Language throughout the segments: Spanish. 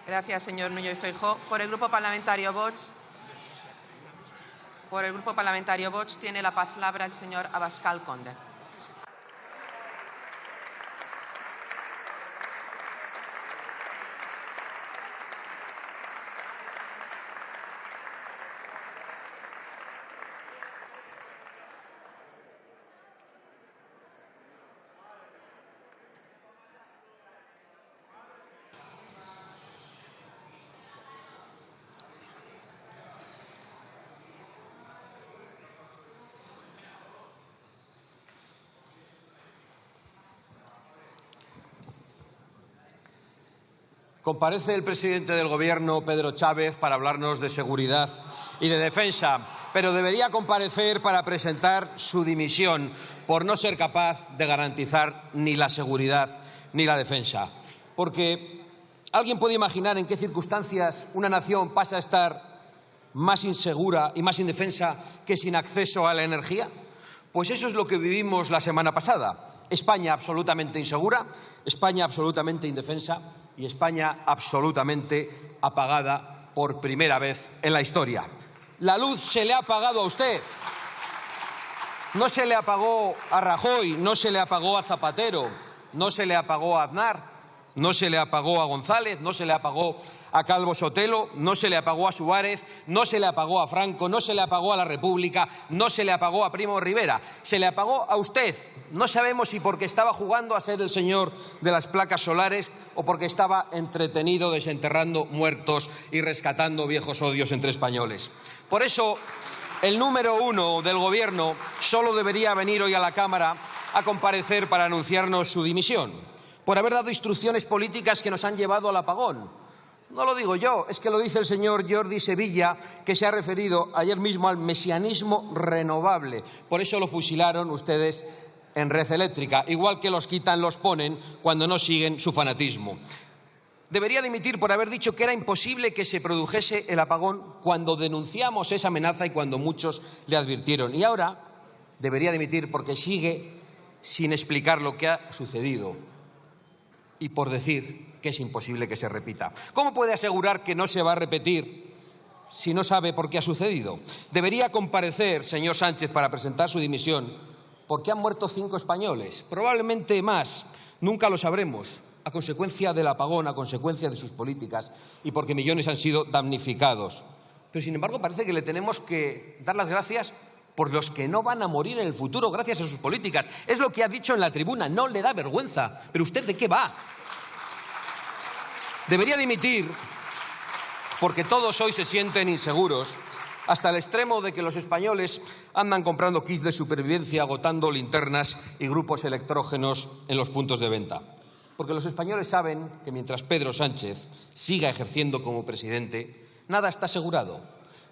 Gracias, señor Núñez Feijóo. Por el Grupo Parlamentario Vox, tiene la palabra el señor Abascal Conde. Comparece el presidente del Gobierno, Pedro Chávez, para hablarnos de seguridad y de defensa, pero debería comparecer para presentar su dimisión por no ser capaz de garantizar ni la seguridad ni la defensa. Porque ¿alguien puede imaginar en qué circunstancias una nación pasa a estar más insegura y más indefensa que sin acceso a la energía? Pues eso es lo que vivimos la semana pasada. España absolutamente insegura, España absolutamente indefensa y España absolutamente apagada por primera vez en la historia. La luz se le ha apagado a usted. No se le apagó a Rajoy, no se le apagó a Zapatero, no se le apagó a Aznar, no se le apagó a González, no se le apagó a Calvo Sotelo, no se le apagó a Suárez, no se le apagó a Franco, no se le apagó a la República, no se le apagó a Primo de Rivera. Se le apagó a usted. No sabemos si porque estaba jugando a ser el señor de las placas solares o porque estaba entretenido desenterrando muertos y rescatando viejos odios entre españoles. Por eso, el número uno del Gobierno solo debería venir hoy a la Cámara a comparecer para anunciarnos su dimisión, por haber dado instrucciones políticas que nos han llevado al apagón. No lo digo yo, es que lo dice el señor Jordi Sevilla, que se ha referido ayer mismo al mesianismo renovable. Por eso lo fusilaron ustedes en Red Eléctrica, igual que los quitan, los ponen cuando no siguen su fanatismo. Debería dimitir por haber dicho que era imposible que se produjese el apagón cuando denunciamos esa amenaza y cuando muchos le advirtieron. Y ahora debería dimitir porque sigue sin explicar lo que ha sucedido y por decir que es imposible que se repita. ¿Cómo puede asegurar que no se va a repetir si no sabe por qué ha sucedido? Debería comparecer, señor Sánchez, para presentar su dimisión, porque han muerto 5 españoles, probablemente más, nunca lo sabremos, a consecuencia del apagón, a consecuencia de sus políticas y porque millones han sido damnificados. Pero, sin embargo, parece que le tenemos que dar las gracias por los que no van a morir en el futuro gracias a sus políticas. Es lo que ha dicho en la tribuna. No le da vergüenza. ¿Pero usted de qué va? Debería dimitir porque todos hoy se sienten inseguros hasta el extremo de que los españoles andan comprando kits de supervivencia, agotando linternas y grupos electrógenos en los puntos de venta. Porque los españoles saben que mientras Pedro Sánchez siga ejerciendo como presidente, nada está asegurado.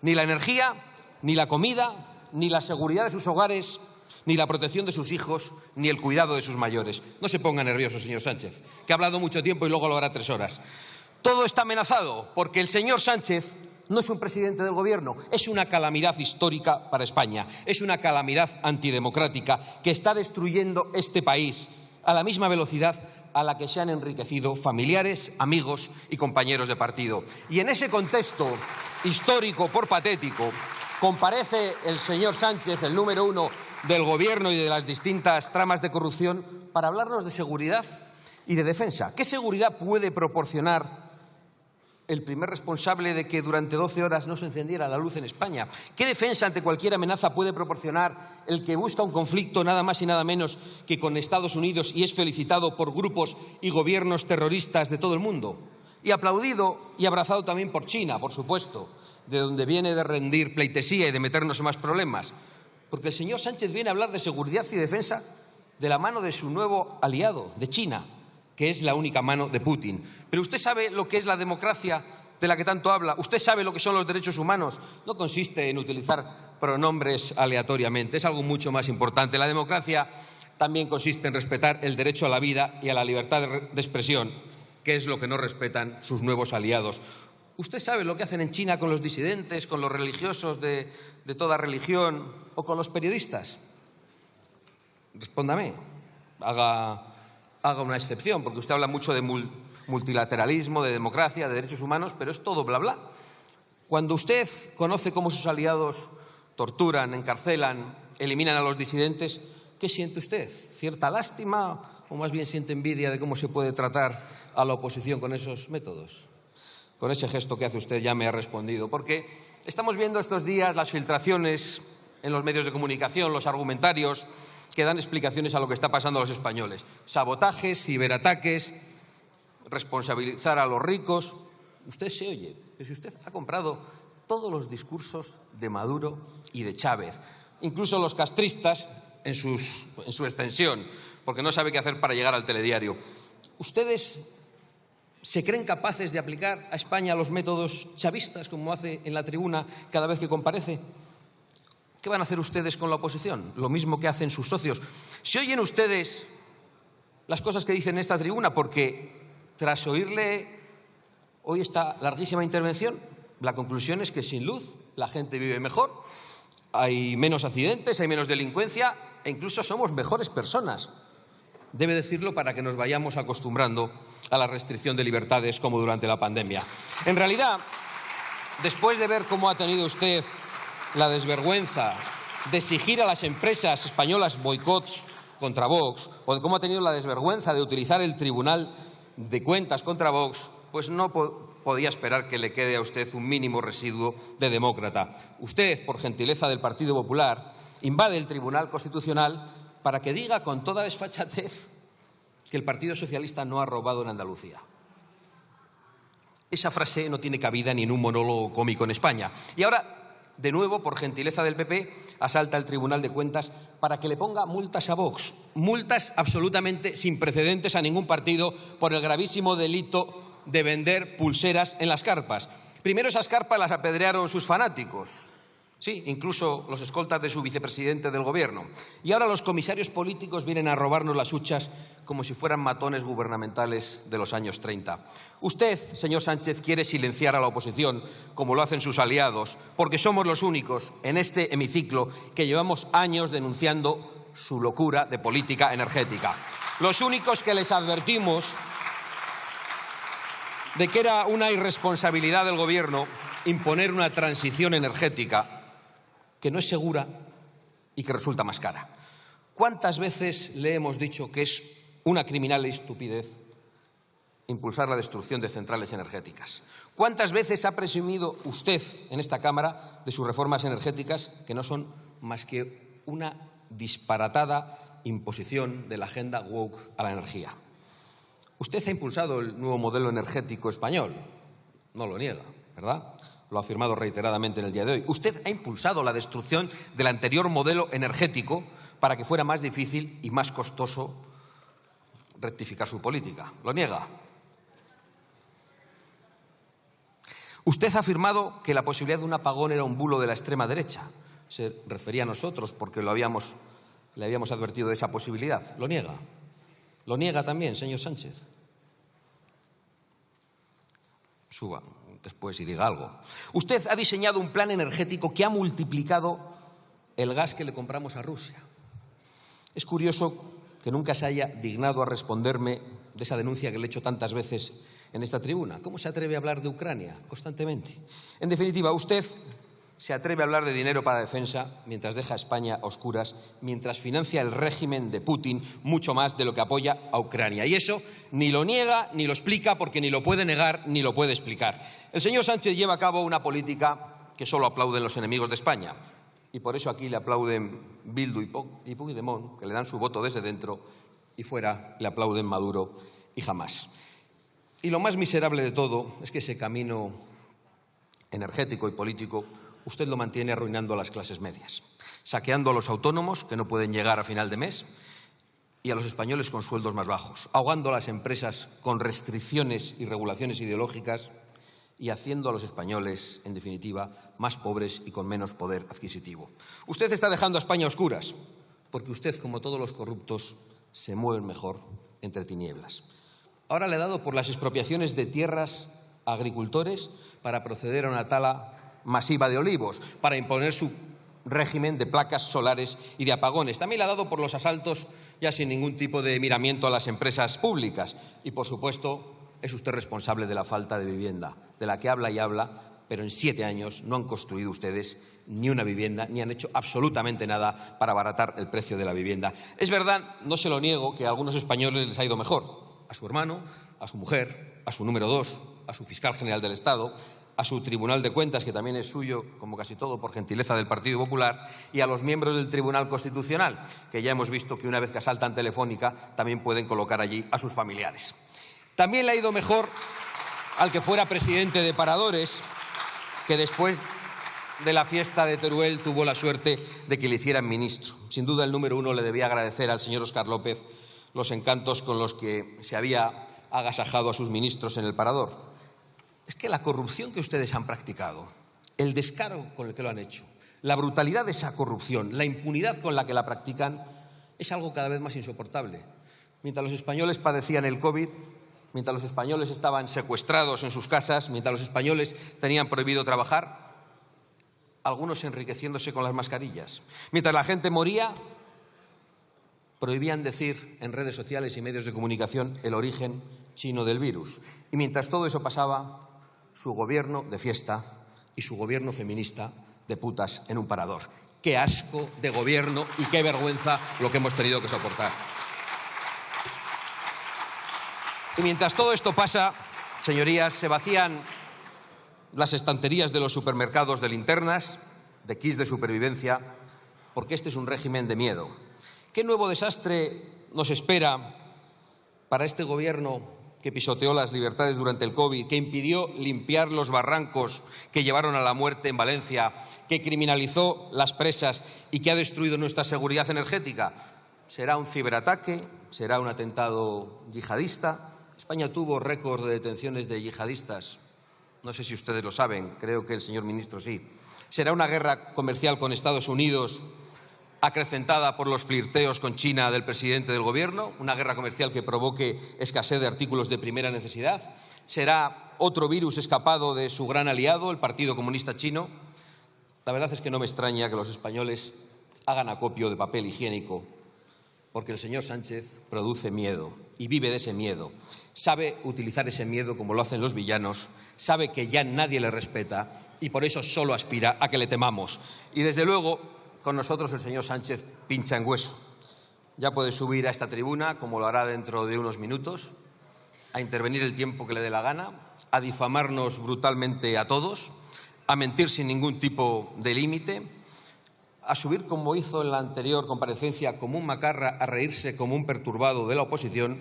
Ni la energía, ni la comida, ni la seguridad de sus hogares, ni la protección de sus hijos, ni el cuidado de sus mayores. No se ponga nervioso, señor Sánchez, que ha hablado mucho tiempo y luego lo hará 3 horas. Todo está amenazado porque el señor Sánchez no es un presidente del Gobierno, es una calamidad histórica para España, es una calamidad antidemocrática que está destruyendo este país a la misma velocidad a la que se han enriquecido familiares, amigos y compañeros de partido. Y en ese contexto histórico por patético, comparece el señor Sánchez, el número uno del Gobierno y de las distintas tramas de corrupción, para hablarnos de seguridad y de defensa. ¿Qué seguridad puede proporcionar el primer responsable de que durante 12 horas no se encendiera la luz en España? ¿Qué defensa ante cualquier amenaza puede proporcionar el que busca un conflicto nada más y nada menos que con Estados Unidos y es felicitado por grupos y gobiernos terroristas de todo el mundo? Y aplaudido y abrazado también por China, por supuesto, de donde viene de rendir pleitesía y de meternos en más problemas. Porque el señor Sánchez viene a hablar de seguridad y defensa de la mano de su nuevo aliado, de China, que es la única mano de Putin. Pero usted sabe lo que es la democracia de la que tanto habla. Usted sabe lo que son los derechos humanos. No consiste en utilizar pronombres aleatoriamente. Es algo mucho más importante. La democracia también consiste en respetar el derecho a la vida y a la libertad de expresión, que es lo que no respetan sus nuevos aliados. ¿Usted sabe lo que hacen en China con los disidentes, con los religiosos de toda religión o con los periodistas? Respóndame. Haga una excepción, porque usted habla mucho de multilateralismo, de democracia, de derechos humanos, pero es todo bla bla. Cuando usted conoce cómo sus aliados torturan, encarcelan, eliminan a los disidentes, ¿qué siente usted? ¿Cierta lástima o más bien siente envidia de cómo se puede tratar a la oposición con esos métodos? Con ese gesto que hace usted ya me ha respondido, porque estamos viendo estos días las filtraciones en los medios de comunicación, los argumentarios que dan explicaciones a lo que está pasando a los españoles. Sabotajes, ciberataques, responsabilizar a los ricos. Usted se oye, que si usted ha comprado todos los discursos de Maduro y de Chávez, incluso los castristas en su extensión, porque no sabe qué hacer para llegar al telediario. ¿Ustedes se creen capaces de aplicar a España los métodos chavistas, como hace en la tribuna cada vez que comparece? ¿Qué van a hacer ustedes con la oposición? Lo mismo que hacen sus socios. ¿Se oyen ustedes las cosas que dicen en esta tribuna? Porque tras oírle hoy esta larguísima intervención, la conclusión es que sin luz la gente vive mejor, hay menos accidentes, hay menos delincuencia e incluso somos mejores personas. Debe decirlo para que nos vayamos acostumbrando a la restricción de libertades como durante la pandemia. En realidad, después de ver cómo ha tenido usted la desvergüenza de exigir a las empresas españolas boicots contra Vox, o de cómo ha tenido la desvergüenza de utilizar el Tribunal de Cuentas contra Vox, pues no podía esperar que le quede a usted un mínimo residuo de demócrata. Usted, por gentileza del Partido Popular, invade el Tribunal Constitucional para que diga con toda desfachatez que el Partido Socialista no ha robado en Andalucía. Esa frase no tiene cabida ni en un monólogo cómico en España. Y ahora, de nuevo, por gentileza del PP, asalta el Tribunal de Cuentas para que le ponga multas a Vox, multas absolutamente sin precedentes a ningún partido por el gravísimo delito de vender pulseras en las carpas. Primero esas carpas las apedrearon sus fanáticos, sí, incluso los escoltas de su vicepresidente del Gobierno. Y ahora los comisarios políticos vienen a robarnos las huchas como si fueran matones gubernamentales de los años 30. Usted, señor Sánchez, quiere silenciar a la oposición, como lo hacen sus aliados, porque somos los únicos en este hemiciclo que llevamos años denunciando su locura de política energética. Los únicos que les advertimos de que era una irresponsabilidad del Gobierno imponer una transición energética que no es segura y que resulta más cara. ¿Cuántas veces le hemos dicho que es una criminal estupidez impulsar la destrucción de centrales energéticas? ¿Cuántas veces ha presumido usted en esta Cámara de sus reformas energéticas que no son más que una disparatada imposición de la agenda woke a la energía? Usted ha impulsado el nuevo modelo energético español, no lo niega, ¿verdad? Lo ha afirmado reiteradamente en el día de hoy. Usted ha impulsado la destrucción del anterior modelo energético para que fuera más difícil y más costoso rectificar su política. ¿Lo niega? Usted ha afirmado que la posibilidad de un apagón era un bulo de la extrema derecha. Se refería a nosotros porque le habíamos advertido de esa posibilidad. ¿Lo niega? ¿Lo niega también, señor Sánchez? Suba después y diga algo. Usted ha diseñado un plan energético que ha multiplicado el gas que le compramos a Rusia. Es curioso que nunca se haya dignado a responderme de esa denuncia que le he hecho tantas veces en esta tribuna. ¿Cómo se atreve a hablar de Ucrania constantemente? En definitiva, usted se atreve a hablar de dinero para defensa mientras deja a España a oscuras, mientras financia el régimen de Putin mucho más de lo que apoya a Ucrania. Y eso ni lo niega ni lo explica porque ni lo puede negar ni lo puede explicar. El señor Sánchez lleva a cabo una política que solo aplauden los enemigos de España. Y por eso aquí le aplauden Bildu y Puigdemont, que le dan su voto desde dentro, y fuera le aplauden Maduro y Hamás. Y lo más miserable de todo es que ese camino energético y político usted lo mantiene arruinando a las clases medias, saqueando a los autónomos que no pueden llegar a final de mes y a los españoles con sueldos más bajos, ahogando a las empresas con restricciones y regulaciones ideológicas y haciendo a los españoles, en definitiva, más pobres y con menos poder adquisitivo. Usted está dejando a España a oscuras porque usted, como todos los corruptos, se mueve mejor entre tinieblas. Ahora le ha dado por las expropiaciones de tierras a agricultores para proceder a una tala masiva de olivos, para imponer su régimen de placas solares y de apagones. También le ha dado por los asaltos ya sin ningún tipo de miramiento a las empresas públicas y, por supuesto, es usted responsable de la falta de vivienda, de la que habla y habla, pero en 7 años no han construido ustedes ni una vivienda, ni han hecho absolutamente nada para abaratar el precio de la vivienda. Es verdad, no se lo niego, que a algunos españoles les ha ido mejor. A su hermano, a su mujer, a su número 2, a su fiscal general del Estado, a su Tribunal de Cuentas, que también es suyo, como casi todo, por gentileza del Partido Popular, y a los miembros del Tribunal Constitucional, que ya hemos visto que una vez que asaltan Telefónica también pueden colocar allí a sus familiares. También le ha ido mejor al que fuera presidente de Paradores, que después de la fiesta de Teruel tuvo la suerte de que le hicieran ministro. Sin duda, el número 1 le debía agradecer al señor Óscar López los encantos con los que se había agasajado a sus ministros en el Parador. Es que la corrupción que ustedes han practicado, el descaro con el que lo han hecho, la brutalidad de esa corrupción, la impunidad con la que la practican, es algo cada vez más insoportable. Mientras los españoles padecían el COVID, mientras los españoles estaban secuestrados en sus casas, mientras los españoles tenían prohibido trabajar, algunos enriqueciéndose con las mascarillas. Mientras la gente moría, prohibían decir en redes sociales y medios de comunicación el origen chino del virus. Y mientras todo eso pasaba, su gobierno de fiesta y su gobierno feminista de putas en un parador. ¡Qué asco de gobierno y qué vergüenza lo que hemos tenido que soportar! Y mientras todo esto pasa, señorías, se vacían las estanterías de los supermercados de linternas, de kits de supervivencia, porque este es un régimen de miedo. ¿Qué nuevo desastre nos espera para este gobierno que pisoteó las libertades durante el COVID, que impidió limpiar los barrancos que llevaron a la muerte en Valencia, que criminalizó las presas y que ha destruido nuestra seguridad energética? ¿Será un ciberataque? ¿Será un atentado yihadista? España tuvo récord de detenciones de yihadistas. No sé si ustedes lo saben, creo que el señor ministro sí. ¿Será una guerra comercial con Estados Unidos acrecentada por los flirteos con China del presidente del Gobierno? ¿Una guerra comercial que provoque escasez de artículos de primera necesidad? ¿Será otro virus escapado de su gran aliado, el Partido Comunista Chino? La verdad es que no me extraña que los españoles hagan acopio de papel higiénico, porque el señor Sánchez produce miedo y vive de ese miedo. Sabe utilizar ese miedo como lo hacen los villanos, sabe que ya nadie le respeta y por eso solo aspira a que le temamos. Y desde luego, con nosotros el señor Sánchez pincha en hueso. Ya puede subir a esta tribuna, como lo hará dentro de unos minutos, a intervenir el tiempo que le dé la gana, a difamarnos brutalmente a todos, a mentir sin ningún tipo de límite, a subir, como hizo en la anterior comparecencia, como un macarra, a reírse como un perturbado de la oposición.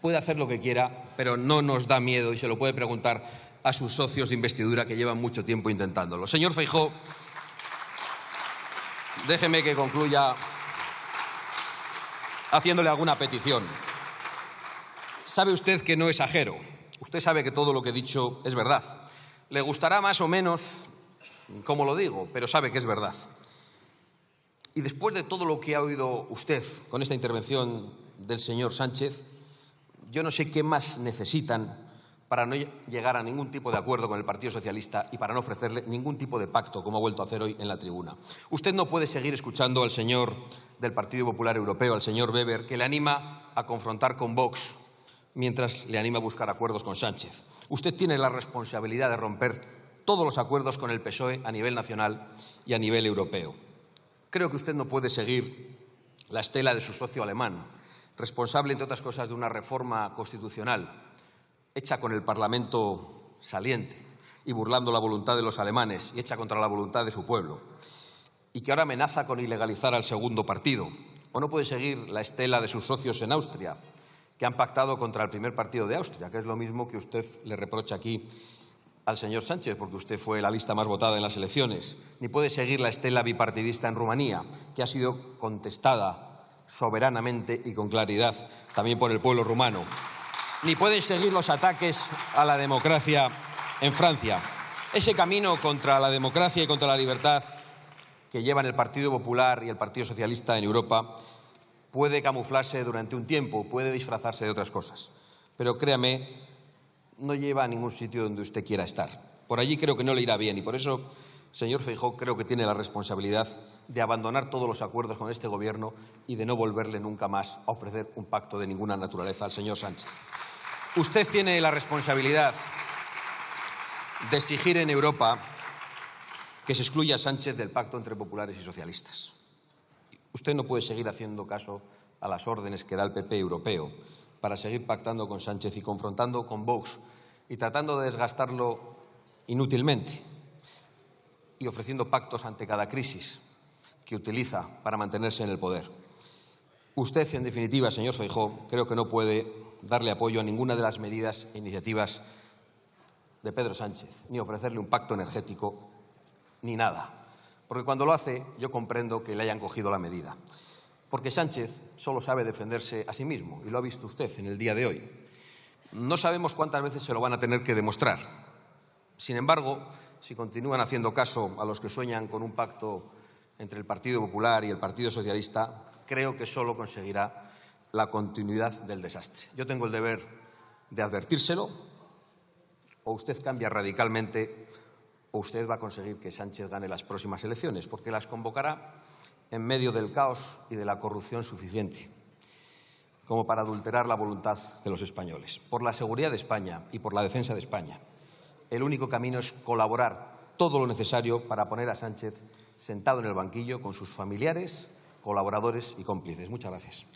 Puede hacer lo que quiera, pero no nos da miedo y se lo puede preguntar a sus socios de investidura que llevan mucho tiempo intentándolo. Señor Feijóo, déjeme que concluya haciéndole alguna petición. Sabe usted que no exagero. Usted sabe que todo lo que he dicho es verdad. Le gustará más o menos como lo digo, pero sabe que es verdad. Y después de todo lo que ha oído usted con esta intervención del señor Sánchez, yo no sé qué más necesitan para no llegar a ningún tipo de acuerdo con el Partido Socialista y para no ofrecerle ningún tipo de pacto, como ha vuelto a hacer hoy en la tribuna. Usted no puede seguir escuchando al señor del Partido Popular Europeo, al señor Weber, que le anima a confrontar con Vox mientras le anima a buscar acuerdos con Sánchez. Usted tiene la responsabilidad de romper todos los acuerdos con el PSOE a nivel nacional y a nivel europeo. Creo que usted no puede seguir la estela de su socio alemán, responsable, entre otras cosas, de una reforma constitucional hecha con el Parlamento saliente y burlando la voluntad de los alemanes y hecha contra la voluntad de su pueblo, y que ahora amenaza con ilegalizar al segundo partido. O no puede seguir la estela de sus socios en Austria, que han pactado contra el primer partido de Austria, que es lo mismo que usted le reprocha aquí al señor Sánchez, porque usted fue la lista más votada en las elecciones. Ni puede seguir la estela bipartidista en Rumanía, que ha sido contestada soberanamente y con claridad también por el pueblo rumano. Ni pueden seguir los ataques a la democracia en Francia. Ese camino contra la democracia y contra la libertad que llevan el Partido Popular y el Partido Socialista en Europa puede camuflarse durante un tiempo, puede disfrazarse de otras cosas. Pero créame, no lleva a ningún sitio donde usted quiera estar. Por allí creo que no le irá bien y por eso, señor Feijóo, creo que tiene la responsabilidad de abandonar todos los acuerdos con este Gobierno y de no volverle nunca más a ofrecer un pacto de ninguna naturaleza al señor Sánchez. Usted tiene la responsabilidad de exigir en Europa que se excluya a Sánchez del pacto entre populares y socialistas. Usted no puede seguir haciendo caso a las órdenes que da el PP europeo para seguir pactando con Sánchez y confrontando con Vox y tratando de desgastarlo inútilmente y ofreciendo pactos ante cada crisis que utiliza para mantenerse en el poder. Usted, en definitiva, señor Feijóo, creo que no puede darle apoyo a ninguna de las medidas e iniciativas de Pedro Sánchez, ni ofrecerle un pacto energético, ni nada. Porque cuando lo hace, yo comprendo que le hayan cogido la medida. Porque Sánchez solo sabe defenderse a sí mismo, y lo ha visto usted en el día de hoy. No sabemos cuántas veces se lo van a tener que demostrar. Sin embargo, si continúan haciendo caso a los que sueñan con un pacto entre el Partido Popular y el Partido Socialista, creo que solo conseguirá la continuidad del desastre. Yo tengo el deber de advertírselo, o usted cambia radicalmente o usted va a conseguir que Sánchez gane las próximas elecciones, porque las convocará en medio del caos y de la corrupción suficiente como para adulterar la voluntad de los españoles. Por la seguridad de España y por la defensa de España, el único camino es colaborar todo lo necesario para poner a Sánchez sentado en el banquillo con sus familiares, colaboradores y cómplices. Muchas gracias.